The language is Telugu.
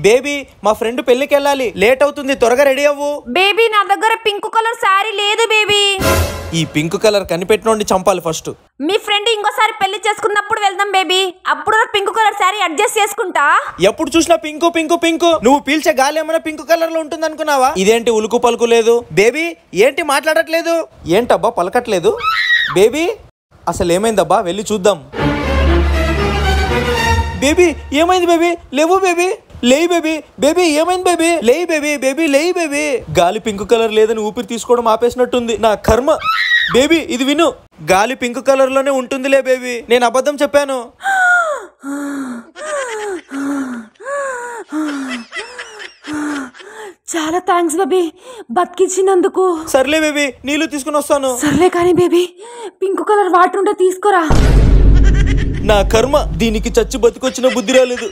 బేబీ మా ఫ్రెండ్ పెళ్లికి వెళ్ళాలి, లేట్ అవుతుంది, త్వరగా రెడీ అవ్వు. బేబీ నా దగ్గర పింక్ కలర్ శారీ లేదు బేబీ. ఈ పింక్ కలర్ కనిపెట్టినోడిని చంపాలి ఫస్ట్. మీ ఫ్రెండ్ ఇంకోసారి పెళ్లి చేసుకున్నప్పుడు వెళ్దాం బేబీ, అప్పుడు పింక్ కలర్ శారీ అడ్జస్ట్ చేసుకుంటా. ఎప్పుడు చూసినా పింకు పింకు పింకు. నువ్వు పీల్చే గాలి ఏమైనా పింక్ కలర్ లో ఉంటుంది అనుకున్నావా? ఇదేంటి ఉలుకు పలుకు లేదు? బేబీ ఏంటి మాట్లాడట్లేదు? ఏంటబ్బా పలకట్లేదు? బేబీ అసలు ఏమైందబ్బా, వెళ్ళి చూద్దాం. బేబీ ఏమైంది బేబీ? లేవు బేబీ, లేయి బేబీ. బేబీ ఏమైంది బేబీ? లేయి బేబీ, బేబీ లేయి బేబీ. గాలి పింక్ కలర్ లేదని ఊపిరి తీసుకోవడం ఆపేసినట్టుంది, నా కర్మ. బేబీ ఇది విను, గాలి పింక్ కలర్ లోనే ఉంటుందిలే బేబీ, నేను అబద్ధం చెప్పాను. చాలా థ్యాంక్స్ బేబీ, బతికించినందుకు. సర్లే బేబీ, నీళ్లు తీసుకుని వస్తాను. సర్లే కానీ బేబీ, పింక్ కలర్ వాటర్ ఉంటే తీసుకురా. నా కర్మ, దీనికి చచ్చి బతికొచ్చిన బుద్ధి రాలేదు.